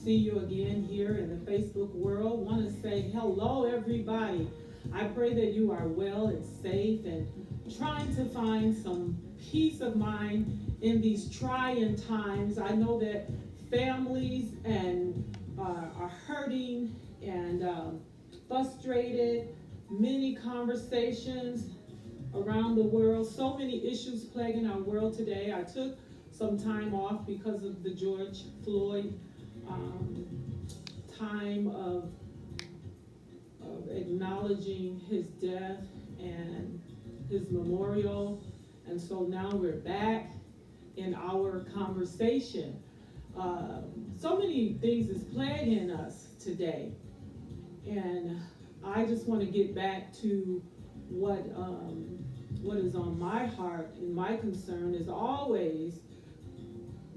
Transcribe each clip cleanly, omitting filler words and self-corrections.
see you again here in the Facebook world. Want to say hello, everybody. I pray that you are well and safe and trying to find some peace of mind in these trying times. I know that families are hurting and frustrated. Many conversations around the world. So many issues plaguing our world today. I took some time off because of the George Floyd time of acknowledging his death and his memorial. And so now we're back in our conversation. So many things is plaguing us today. And I just want to get back to what is on my heart, and my concern is always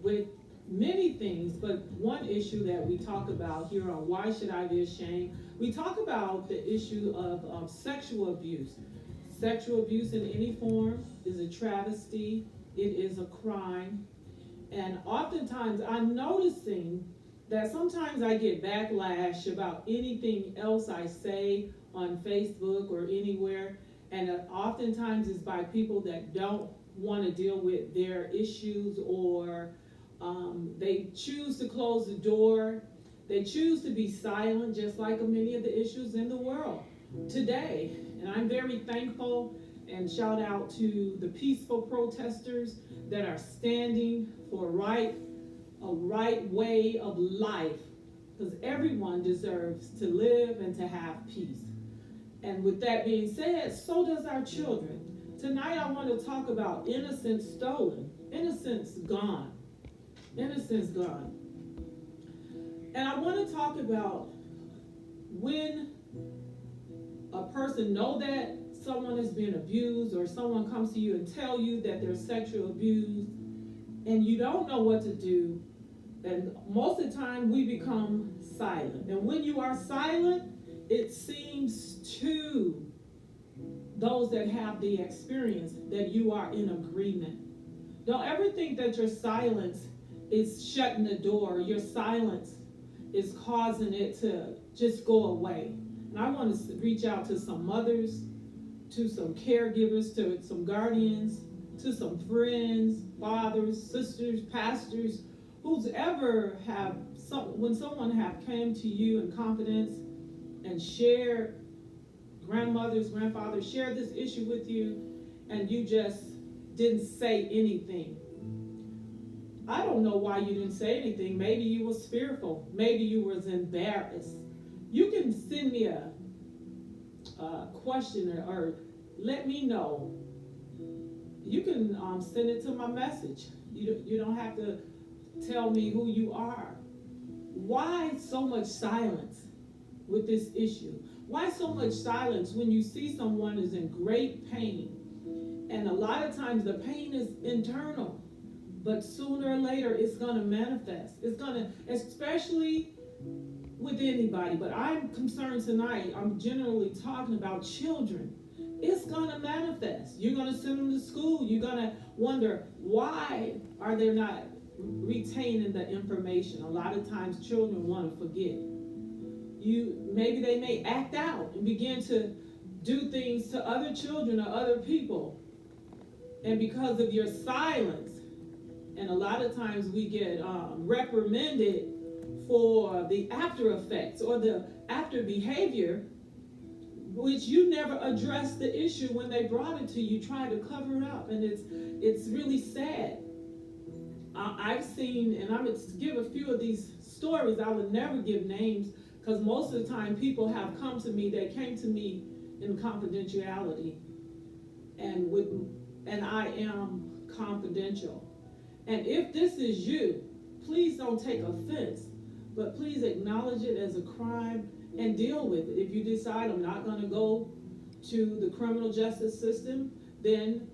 with many things, but one issue that we talk about here on Why Should I Be Ashamed? We talk about the issue of sexual abuse. Sexual abuse in any form is a travesty. It is a crime. And oftentimes I'm noticing that sometimes I get backlash about anything else I say on Facebook or anywhere. And oftentimes it's by people that don't want to deal with their issues, or they choose to close the door. They choose to be silent, just like many of the issues in the world today. And I'm very thankful, and shout out to the peaceful protesters that are standing for a right way of life, because everyone deserves to live and to have peace. And with that being said, so does our children. Tonight I want to talk about innocence stolen, innocence gone, innocence gone. And I want to talk about when a person know that someone is being abused, or someone comes to you and tell you that they're sexually abused, and you don't know what to do. And most of the time we become silent. And when you are silent, it seems to those that have the experience that you are in agreement. Don't ever think that your silence is shutting the door. Your silence is causing it to just go away. And I want to reach out to some mothers, to some caregivers, to some guardians, to some friends, fathers, sisters, pastors, who's ever when someone have came to you in confidence and shared, grandmothers, grandfathers, shared this issue with you, and you just didn't say anything. I don't know why you didn't say anything. Maybe you was fearful. Maybe you was embarrassed. You can send me a question or let me know. You can send it to my message. You don't have to tell me who you are. Why so much silence with this issue? Why so much silence when you see someone is in great pain? And a lot of times the pain is internal, but sooner or later it's going to manifest. It's going to, especially with anybody, but I'm concerned tonight, I'm generally talking about children. It's going to manifest. You're going to send them to school. You're going to wonder, why are they not retaining the information? A lot of times children want to forget. Maybe they may act out and begin to do things to other children or other people. And because of your silence, and a lot of times we get reprimanded for the after effects or the after behavior, which you never addressed the issue when they brought it to you, try to cover it up. And it's really sad. I've seen, and I'm going to give a few of these stories. I would never give names, because most of the time people have come to me, they came to me in confidentiality. And I am confidential. And if this is you, please don't take offense, but please acknowledge it as a crime and deal with it. If you decide I'm not going to go to the criminal justice system, then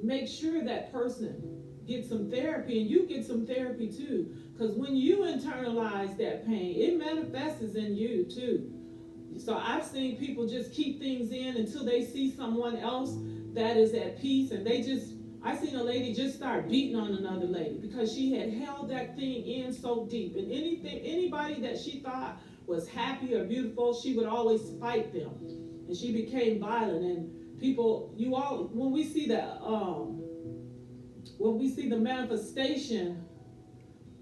make sure that person gets some therapy, and you get some therapy too. Because when you internalize that pain, it manifests in you too. So I've seen people just keep things in until they see someone else that is at peace, and they just I seen a lady just start beating on another lady because she had held that thing in so deep. And anybody that she thought was happy or beautiful, she would always fight them. And she became violent. And people, when we see the manifestation,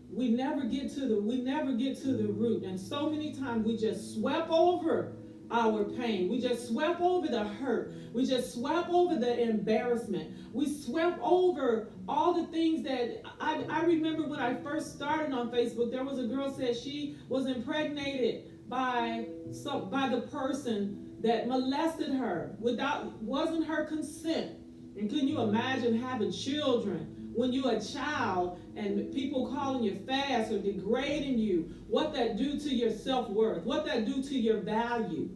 we never get to the root. And so many times we just swept over our pain. We just swept over the hurt. We just swept over the embarrassment. We swept over all the things that I remember when I first started on Facebook. There was a girl said she was impregnated by the person that molested her wasn't her consent. And can you imagine having children when you're a child and people calling you fast or degrading you? What that do to your self-worth? What that do to your value?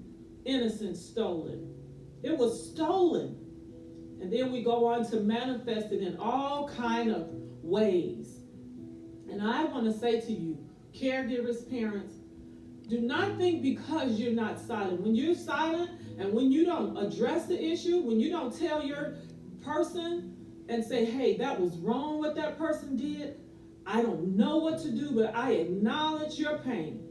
Innocence stolen. It was stolen. And then we go on to manifest it in all kind of ways. And I want to say to you, caregivers, parents, do not think because you're not silent. When you're silent and when you don't address the issue, when you don't tell your person and say, hey, that was wrong what that person did. I don't know what to do, but I acknowledge your pain.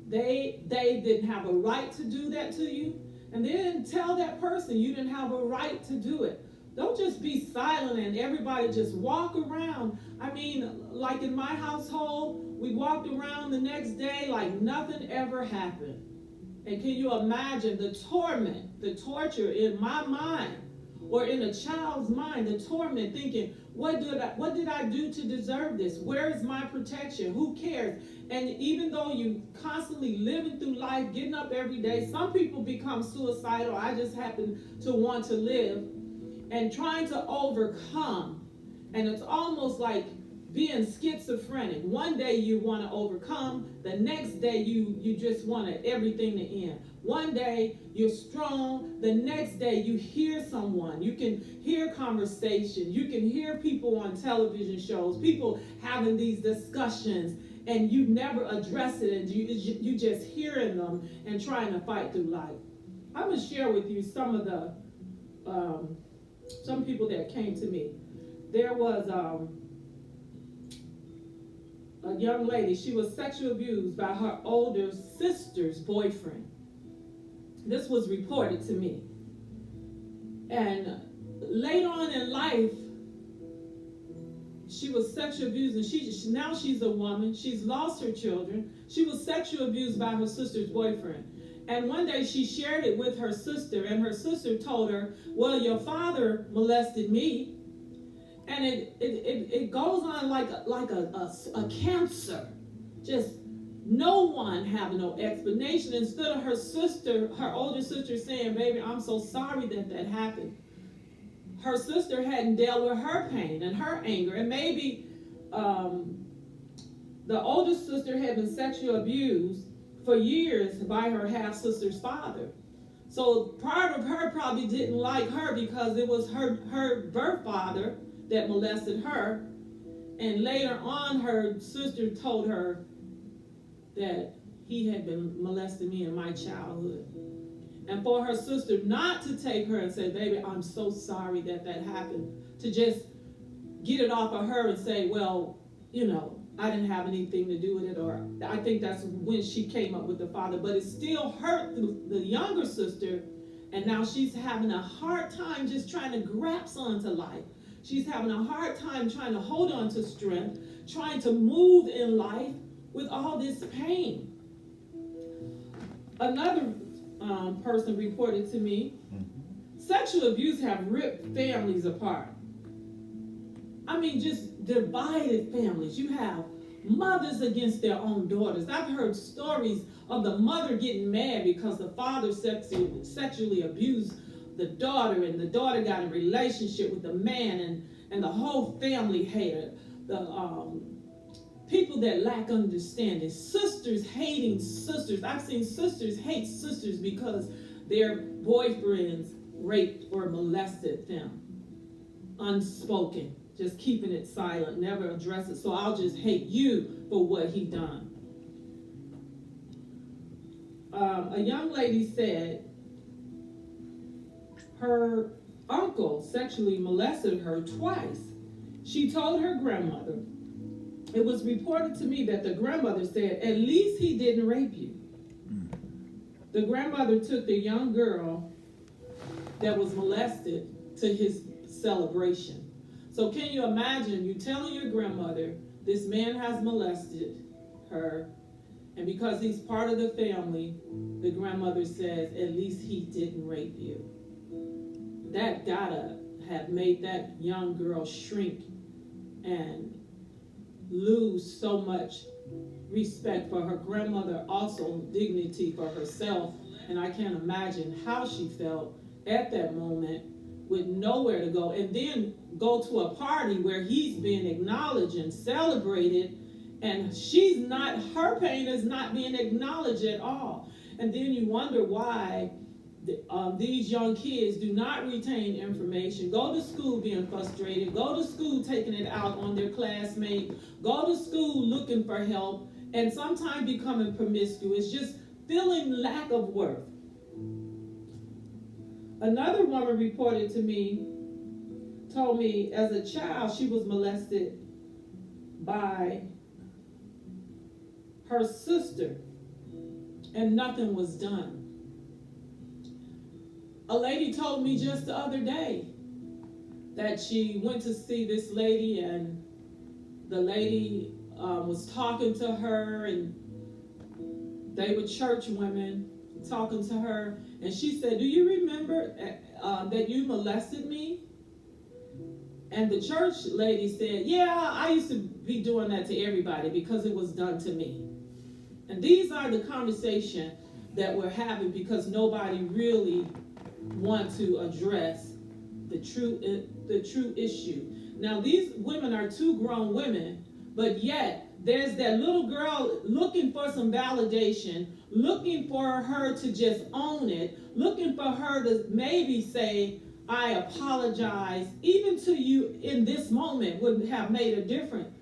They didn't have a right to do that to you. And they didn't tell that person you didn't have a right to do it. Don't just be silent and everybody just walk around. I mean, like in my household, we walked around the next day like nothing ever happened. And can you imagine the torment, the torture in my mind or in a child's mind, the torment thinking, what did I do to deserve this? Where is my protection? Who cares? And even though you constantly living through life, getting up every day, some people become suicidal. I just happen to want to live and trying to overcome. And it's almost like being schizophrenic. One day you want to overcome, the next day you just want everything to end. One day you're strong, the next day you hear someone, you can hear conversation, you can hear people on television shows, people having these discussions, and you never address it, and you just hearing them and trying to fight through life. I'm going to share with you some of the some people that came to me. There was a young lady. She was sexually abused by her older sister's boyfriend. This was reported to me. And later on in life, she was sexually abused, and now she's a woman. She's lost her children. She was sexually abused by her sister's boyfriend. And one day she shared it with her sister, and her sister told her, well, your father molested me. And it goes on like a cancer. Just no one having no explanation. Instead of her older sister saying, baby, I'm so sorry that happened. Her sister hadn't dealt with her pain and her anger. And maybe the older sister had been sexually abused for years by her half-sister's father. So part of her probably didn't like her because it was her birth father that molested her. And later on, her sister told her that he had been molesting me in my childhood. And for her sister not to take her and say, baby, I'm so sorry that happened, to just get it off of her and say, well, I didn't have anything to do with it, or I think that's when she came up with the father. But it still hurt the younger sister, and now she's having a hard time just trying to grasp onto life. She's having a hard time trying to hold on to strength, trying to move in life with all this pain. Another person reported to me, sexual abuse have ripped families apart. I mean, just divided families. You have mothers against their own daughters. I've heard stories of the mother getting mad because the father sexually abused the daughter, and the daughter got a relationship with the man, and the whole family hated the people that lack understanding. Sisters hating sisters. I've seen sisters hate sisters because their boyfriends raped or molested them. Unspoken. Just keeping it silent, never address it. So I'll just hate you for what he done. A young lady said her uncle sexually molested her twice. She told her grandmother. It was reported to me that the grandmother said, "At least he didn't rape you." The grandmother took the young girl that was molested to his celebration. So can you imagine you telling your grandmother, this man has molested her, and because he's part of the family, the grandmother says, "At least he didn't rape you." That gotta have made that young girl shrink and lose so much respect for her grandmother, also dignity for herself. And I can't imagine how she felt at that moment with nowhere to go, and then go to a party where he's being acknowledged and celebrated, and her pain is not being acknowledged at all. And then you wonder why these young kids do not retain information, go to school being frustrated, go to school taking it out on their classmate, go to school looking for help, and sometimes becoming promiscuous, just feeling lack of worth. Another woman reported to me, told me as a child she was molested by her sister and nothing was done. A lady told me just the other day that she went to see this lady, and the lady was talking to her, and they were church women talking to her, and she said, "Do you remember that you molested me?" And the church lady said, "Yeah, I used to be doing that to everybody because it was done to me." And these are the conversations that we're having because nobody really want to address the true issue. Now, these women are two grown women, but yet there's that little girl looking for some validation, looking for her to just own it, looking for her to maybe say, "I apologize," even to you in this moment would have made a difference.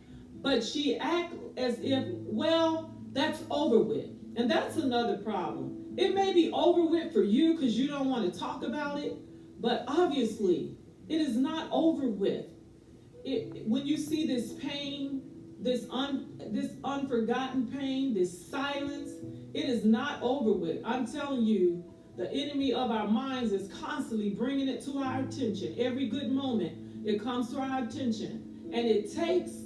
But she acts as if, well, that's over with. And that's another problem. It may be over with for you because you don't want to talk about it, but obviously it is not over with. When you see this pain, this unforgotten pain, this silence, it is not over with. I'm telling you, the enemy of our minds is constantly bringing it to our attention. Every good moment, it comes to our attention. And it takes,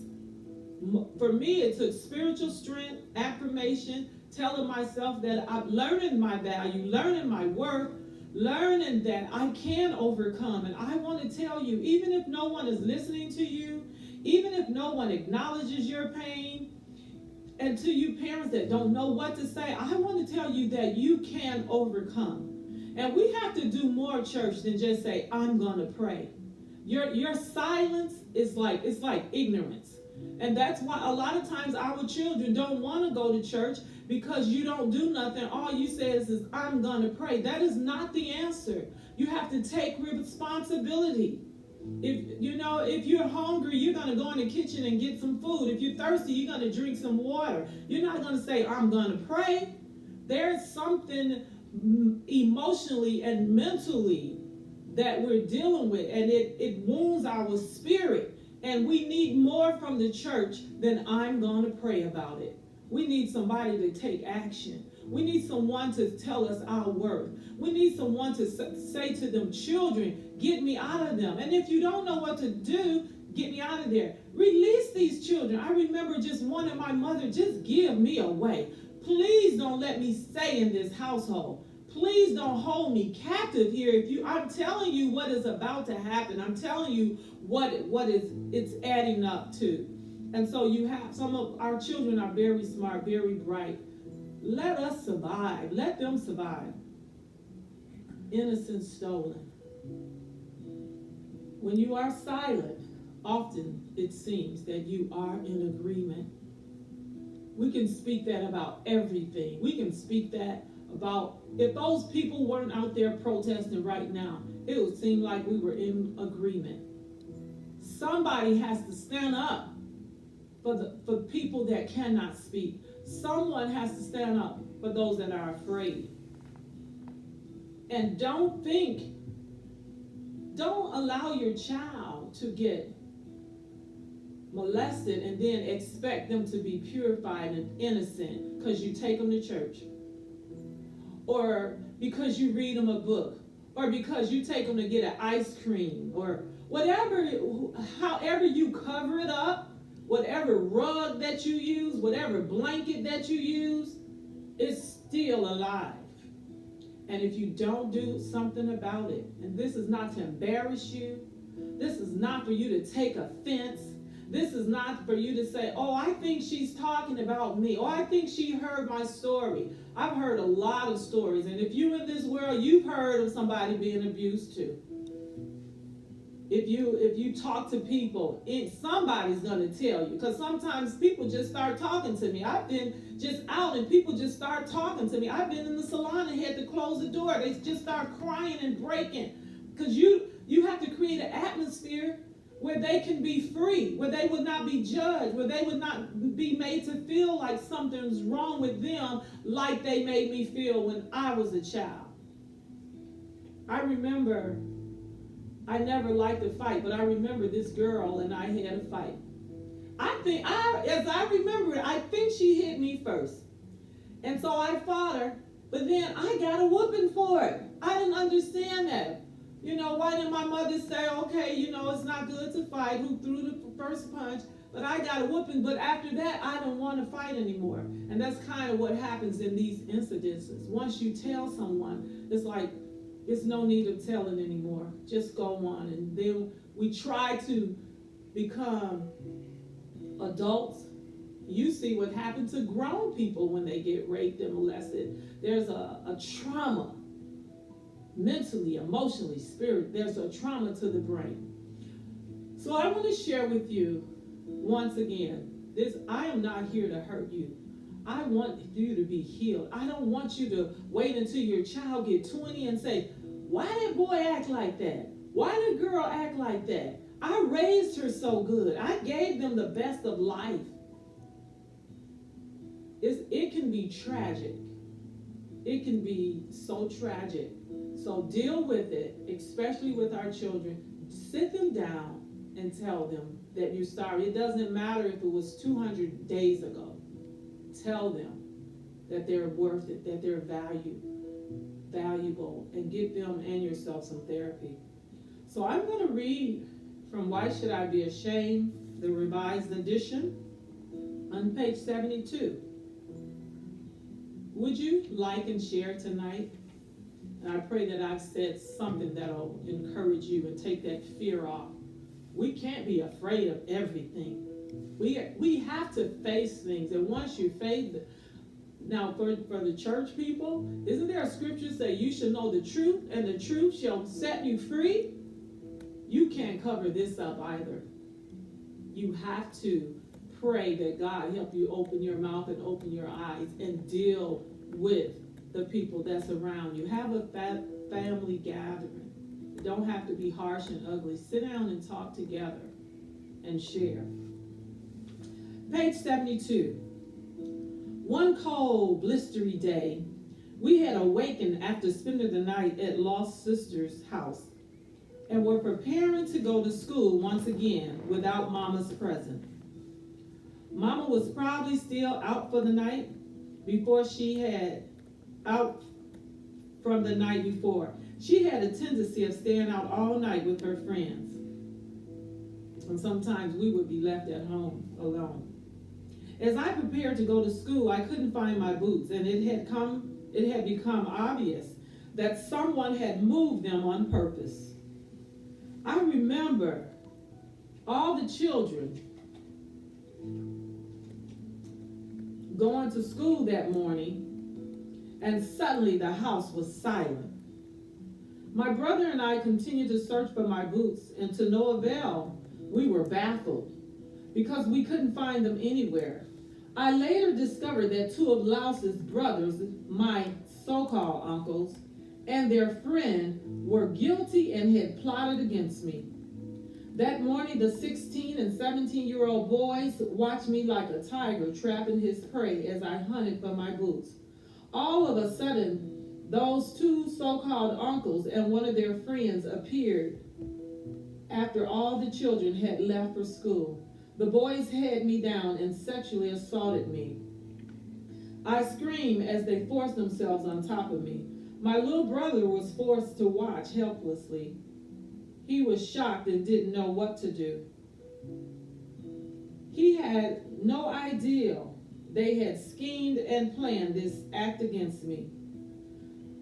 for me, it took spiritual strength, affirmation, telling myself that I'm learning my value, learning my worth, learning that I can overcome. And I want to tell you, even if no one is listening to you, even if no one acknowledges your pain, and to you parents that don't know what to say, I want to tell you that you can overcome. And we have to do more, church, than just say, "I'm going to pray." Your silence is like ignorance. And that's why a lot of times our children don't want to go to church, because you don't do nothing. All you say is, "I'm going to pray." That is not the answer. You have to take responsibility. If you're hungry, you're going to go in the kitchen and get some food. If you're thirsty, you're going to drink some water. You're not going to say, "I'm going to pray." There's something emotionally and mentally that we're dealing with, and it wounds our spirit. And we need more from the church than "I'm going to pray about it." We need somebody to take action. We need someone to tell us our worth. We need someone to say to them, "Children, get me out of them." And if you don't know what to do, get me out of there. Release these children. I remember just wanting my mother, "Just give me away. Please don't let me stay in this household. Please don't hold me captive here." I'm telling you what is about to happen. I'm telling you what it's adding up to. And so you have some of our children are very smart, very bright. Let us survive. Let them survive. Innocence stolen. When you are silent, often it seems that you are in agreement. We can speak that about everything. We can speak that about, if those people weren't out there protesting right now, it would seem like we were in agreement. Somebody has to stand up for people that cannot speak. Someone has to stand up for those that are afraid. And don't think don't allow your child to get molested and then expect them to be purified and innocent because you take them to church, or because you read them a book, or because you take them to get an ice cream, or whatever, however you cover it up, whatever rug that you use, whatever blanket that you use, it's still alive. And if you don't do something about it, and this is not to embarrass you, this is not for you to take offense, this is not for you to say, oh, I think she's talking about me. Oh, I think she heard my story. I've heard a lot of stories. And if you're in this world, you've heard of somebody being abused too. If you talk to people, somebody's going to tell you. Because sometimes people just start talking to me. I've been just out and people just start talking to me. I've been in the salon and had to close the door. They just start crying and breaking. Because you have to create an atmosphere where they can be free, where they would not be judged, where they would not be made to feel like something's wrong with them, like they made me feel when I was a child. I remember, I never liked to fight, but I remember this girl and I had a fight. As I remember it, I think she hit me first. And so I fought her, but then I got a whooping for it. I didn't understand that. Why didn't my mother say, okay, it's not good to fight, who threw the first punch, but I got a whooping, but after that, I don't want to fight anymore. And that's kind of what happens in these incidences. Once you tell someone, it's like, there's no need of telling anymore. Just go on. And then we try to become adults. You see what happened to grown people when they get raped and molested. There's a trauma. Mentally, emotionally, spirit, there's a trauma to the brain. So I want to share with you once again, I am not here to hurt you. I want you to be healed. I don't want you to wait until your child get 20 and say, why did boy act like that? Why did girl act like that? I raised her so good. I gave them the best of life. It can be tragic. It can be so tragic. So deal with it, especially with our children. Sit them down and tell them that you're sorry. It doesn't matter if it was 200 days ago. Tell them that they're worth it, that they're valuable, and give them and yourself some therapy. So I'm going to read from Why Should I Be Ashamed, the Revised Edition, on page 72. Would you like and share tonight? And I pray that I've said something that'll encourage you and take that fear off. We can't be afraid of everything. We have to face things. And once you face it, now for the church people, isn't there a scripture say you should know the truth and the truth shall set you free? You can't cover this up either. You have to pray that God help you open your mouth and open your eyes and deal with the people that's around you. Have a family gathering. You don't have to be harsh and ugly. Sit down and talk together and share. Page 72. One cold, blistery day, we had awakened after spending the night at lost sister's house and were preparing to go to school once again without Mama's present. Mama was probably still out for the night before she had out from the night before. She had a tendency of staying out all night with her friends. And sometimes we would be left at home alone. As I prepared to go to school, I couldn't find my boots, and it had become obvious that someone had moved them on purpose. I remember all the children going to school that morning, and suddenly the house was silent. My brother and I continued to search for my boots, and to no avail. We were baffled because we couldn't find them anywhere. I later discovered that two of Louse's brothers, my so-called uncles, and their friend were guilty and had plotted against me. That morning, the 16 and 17-year-old boys watched me like a tiger trapping his prey as I hunted for my boots. All of a sudden, those two so-called uncles and one of their friends appeared after all the children had left for school. The boys had me down and sexually assaulted me. I screamed as they forced themselves on top of me. My little brother was forced to watch helplessly. He was shocked and didn't know what to do. He had no idea they had schemed and planned this act against me.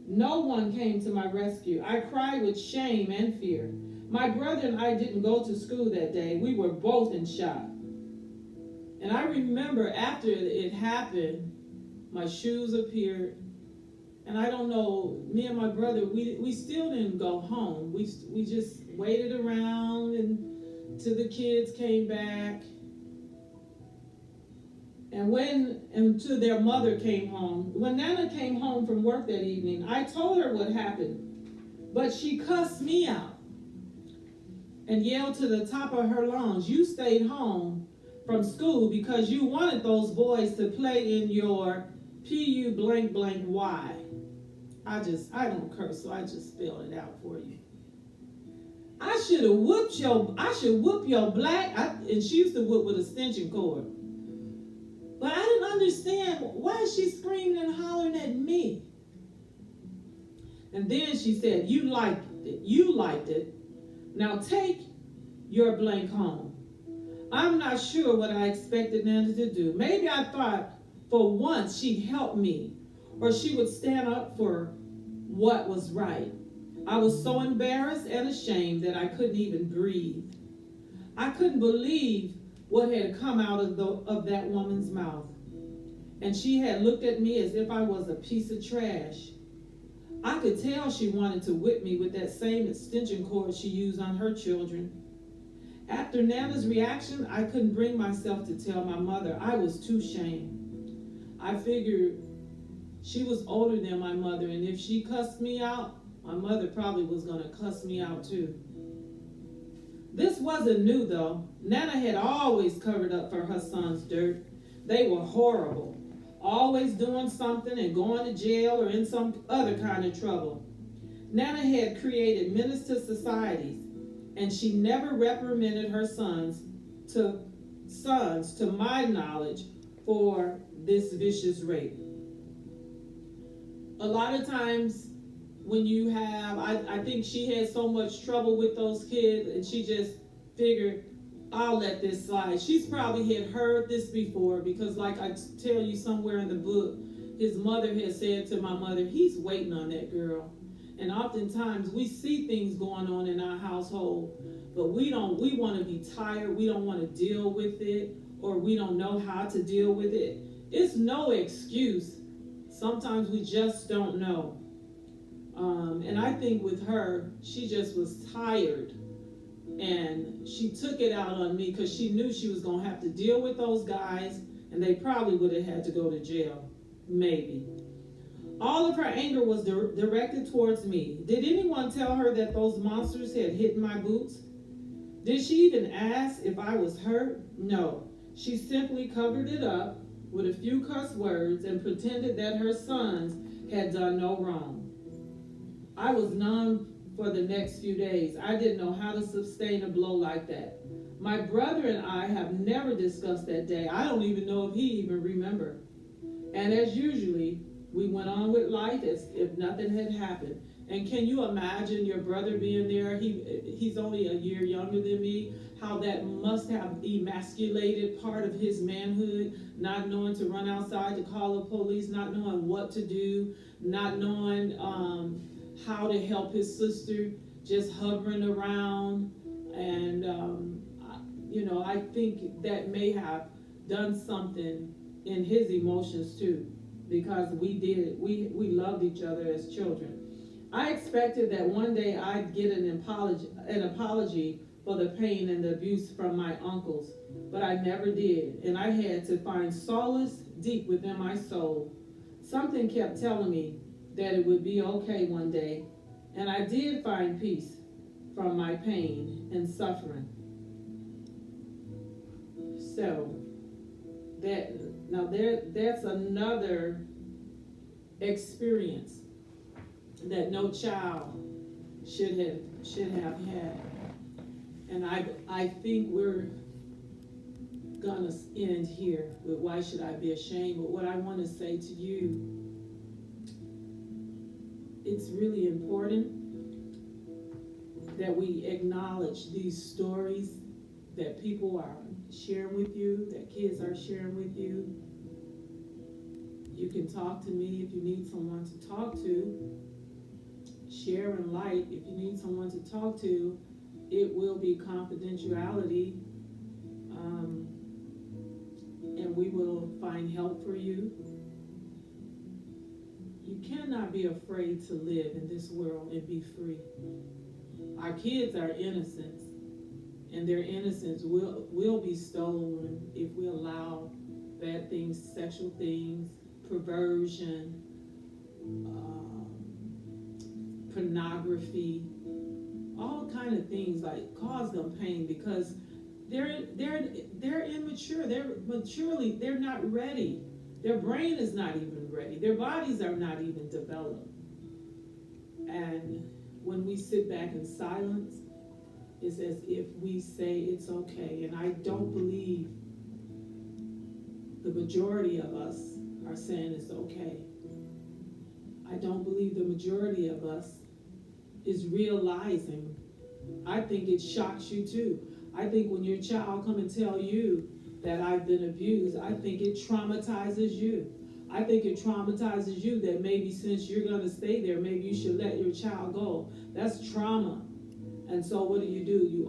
No one came to my rescue. I cried with shame and fear. My brother and I didn't go to school that day. We were both in shock. And I remember after it happened, my shoes appeared. And I don't know, me and my brother, we still didn't go home. We just waited around until the kids came back. And until their mother came home. When Nana came home from work that evening, I told her what happened. But she cussed me out and yelled to the top of her lungs, "You stayed home from school because you wanted those boys to play in your PU blank blank Y." I don't curse, so I just spelled it out for you. I should whoop your black, and she used to whoop with a extension cord. But I didn't understand, why is she screaming and hollering at me? And then she said, "You liked it. Now take your blank home." I'm not sure what I expected Nana to do. Maybe I thought for once she'd help me, or she would stand up for what was right. I was so embarrassed and ashamed that I couldn't even breathe. I couldn't believe what had come out of that woman's mouth. And she had looked at me as if I was a piece of trash. I could tell she wanted to whip me with that same extension cord she used on her children. After Nana's reaction, I couldn't bring myself to tell my mother. I was too ashamed. I figured she was older than my mother, and if she cussed me out, my mother probably was going to cuss me out too. This wasn't new though. Nana had always covered up for her son's dirt. They were horrible, always doing something and going to jail or in some other kind of trouble. Nana had created minister societies, and she never reprimanded her sons, to my knowledge, for this vicious rape. A lot of times when you have, I think she had so much trouble with those kids, and she just figured, I'll let this slide. She's probably had heard this before, because like I tell you somewhere in the book, his mother had said to my mother, "He's waiting on that girl." And oftentimes we see things going on in our household, but we want to be tired. We don't want to deal with it, or we don't know how to deal with it. It's no excuse. Sometimes we just don't know. And I think with her, she just was tired, and she took it out on me because she knew she was going to have to deal with those guys, and they probably would have had to go to jail, maybe. All of her anger was directed towards me. Did anyone tell her that those monsters had hit my boots? Did she even ask if I was hurt? No. She simply covered it up with a few cuss words and pretended that her sons had done no wrong. I was numb for the next few days. I didn't know how to sustain a blow like that. My brother and I have never discussed that day. I don't even know if he even remembered. And as usually, we went on with life as if nothing had happened. And can you imagine your brother being there? He's only a year younger than me. How that must have emasculated part of his manhood, not knowing to run outside to call the police, not knowing what to do, not knowing how to help his sister, just hovering around. And, I think that may have done something in his emotions too, because we loved each other as children. I expected that one day I'd get an apology for the pain and the abuse from my uncles, but I never did, and I had to find solace deep within my soul. Something kept telling me that it would be okay one day, and I did find peace from my pain and suffering. So that's another experience that no child should have had. And I think we're gonna end here with why should I be ashamed? But what I want to say to you, it's really important that we acknowledge these stories that people are sharing with you, that kids are sharing with you. You can talk to me if you need someone to talk to. Share and light if you need someone to talk to. It will be confidentiality, and we will find help for you. You cannot be afraid to live in this world and be free. Our kids are innocent, and their innocence will be stolen if we allow bad things, sexual things, perversion, pornography, all kind of things like cause them pain because they're immature. They're not ready. Their brain is not even ready. Their bodies are not even developed. And when we sit back in silence, it's as if we say it's okay. And I don't believe the majority of us are saying it's okay. I don't believe the majority of us is realizing. I think it shocks you too. I think when your child come and tell you that I've been abused, I think it traumatizes you. I think it traumatizes you that maybe since you're going to stay there, maybe you should let your child go. That's trauma. And so what do? You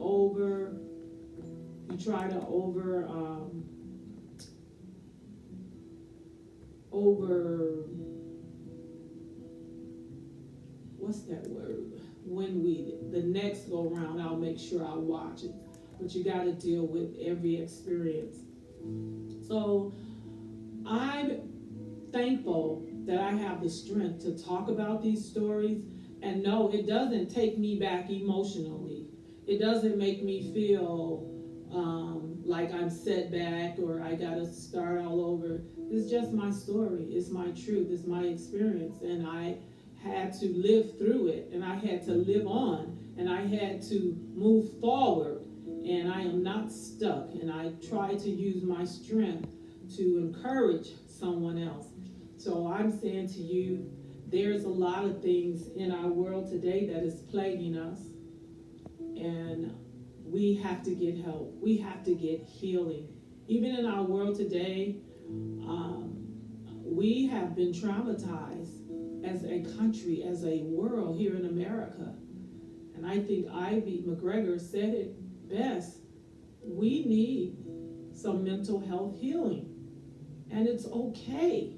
try to what's that word? When the next go around, I'll make sure I watch it. But you got to deal with every experience. So I'm thankful that I have the strength to talk about these stories. And no, it doesn't take me back emotionally. It doesn't make me feel like I'm set back or I got to start all over. It's just my story. It's my truth. It's my experience. And I had to live through it. And I had to live on. And I had to move forward. And I am not stuck. And I try to use my strength to encourage someone else. So I'm saying to you, there's a lot of things in our world today that is plaguing us. And we have to get help. We have to get healing. Even in our world today, we have been traumatized as a country, as a world here in America. And I think Ivy McGregor said it best. We need some mental health healing. And it's okay.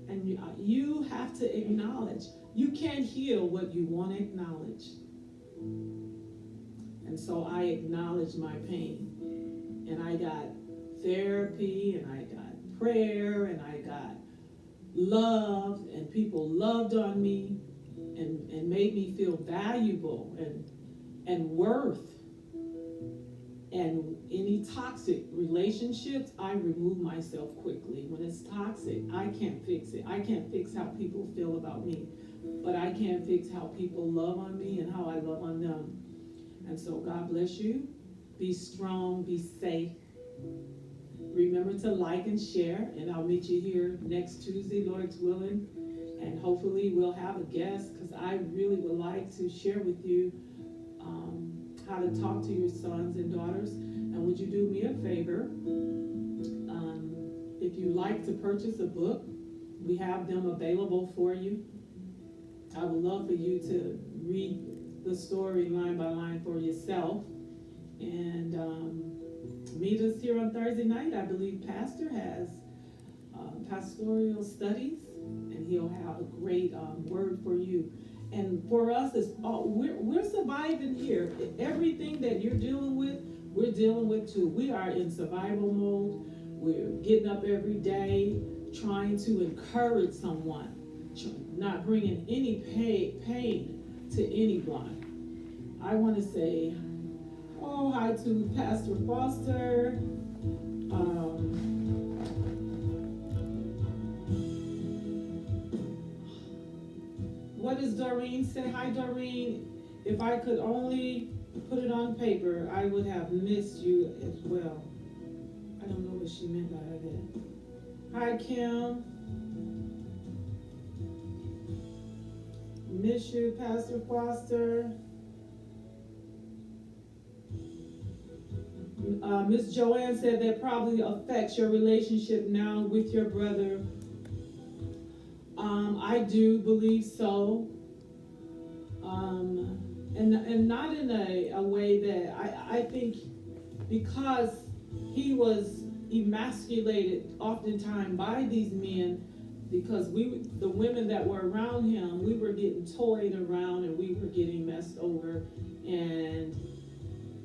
And you have to acknowledge. You can't heal what you want to acknowledge. And so I acknowledge my pain. And I got therapy, and I got prayer, and I got love, and people loved on me and made me feel valuable and worth. And any toxic relationships, I remove myself quickly. When it's toxic, I can't fix it. I can't fix how people feel about me. But I can fix how people love on me and how I love on them. And so God bless you. Be strong, be safe. Remember to like and share. And I'll meet you here next Tuesday, Lord's willing. And hopefully we'll have a guest, because I really would like to share with you how to talk to your sons and daughters. And would you do me a favor? If you like to purchase a book, we have them available for you. I would love for you to read the story line by line for yourself. And meet us here on Thursday night. I believe Pastor has pastoral studies, and he'll have a great word for you. And for us, we're surviving here. Everything that you're dealing with, we're dealing with too. We are in survival mode. We're getting up every day, trying to encourage someone, not bringing any pain to anyone. I want to say, hi to Pastor Foster. What does Doreen say? Hi, Doreen. If I could only put it on paper, I would have missed you as well. I don't know what she meant by that. Hi, Kim. Miss you, Pastor Foster. Miss Joanne said that probably affects your relationship now with your brother. I do believe so. And not in a way that I think, because he was emasculated oftentimes by these men, because the women that were around him, we were getting toyed around and we were getting messed over. And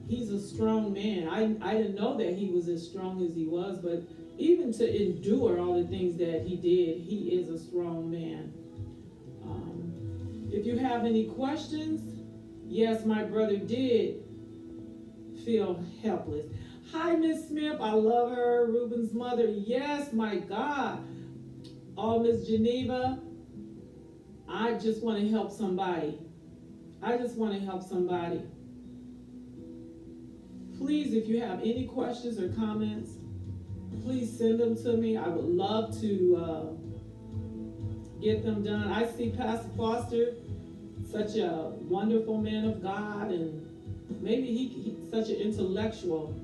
he's a strong man. I didn't know that he was as strong as he was, but even to endure all the things that he did, he is a strong man. If you have any questions, yes, my brother did feel helpless. Hi, Miss Smith. I love her. Ruben's mother. Yes, my God. Oh, Miss Geneva. I just want to help somebody. I just want to help somebody. Please, if you have any questions or comments, please send them to me. I would love to get them done. I see Pastor Foster, such a wonderful man of God, and maybe he's such an intellectual.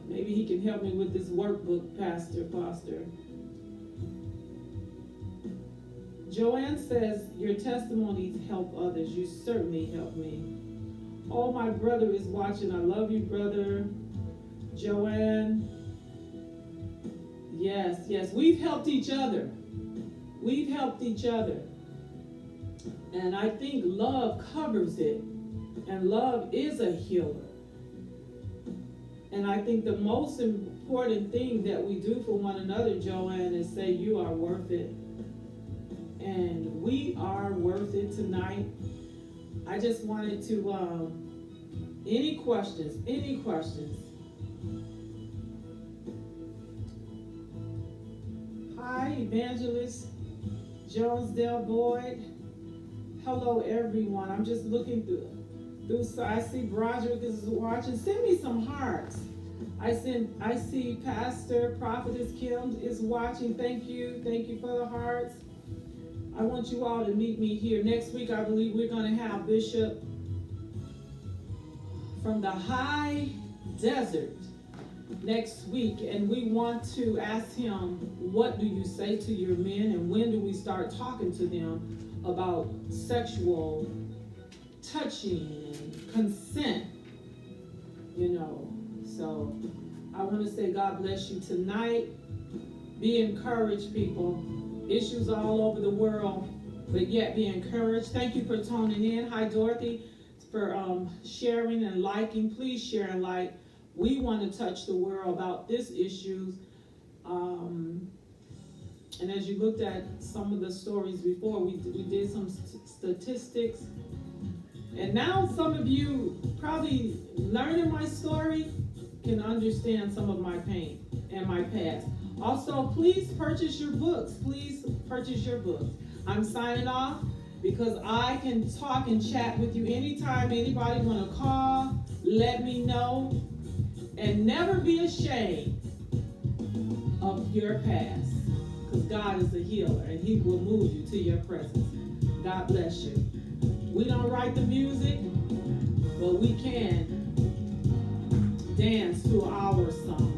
Maybe he can help me with this workbook, Pastor Foster. Joanne says, your testimonies help others. You certainly help me. Oh, my brother is watching. I love you, brother. Joanne. Yes, yes. We've helped each other. We've helped each other. And I think love covers it. And love is a healer. And I think the most important thing that we do for one another, Joanne, is say you are worth it. And we are worth it tonight. I just wanted to, any questions? Hi, Evangelist Jonesdale Boyd. Hello, everyone. I'm just looking through. So I see Broderick is watching. Send me some hearts. I see Pastor Prophetess Kim is watching. Thank you for the hearts. I want you all to meet me here next week. I believe we're going to have Bishop from the high desert next week, and we want to ask him, what do you say to your men, and when do we start talking to them about sexual touching and consent, so I want to say God bless you tonight. Be encouraged, people. Issues all over the world, but yet be encouraged. Thank you for tuning in. Hi, Dorothy, for sharing and liking. Please share and like. We want to touch the world about this issue. And as you looked at some of the stories before, we did some statistics. And now some of you probably learning my story can understand some of my pain and my past. Also, please purchase your books. Please purchase your books. I'm signing off because I can talk and chat with you anytime. Anybody want to call, let me know. And never be ashamed of your past, because God is a healer and he will move you to your presence. God bless you. We don't write the music, but we can dance to our song.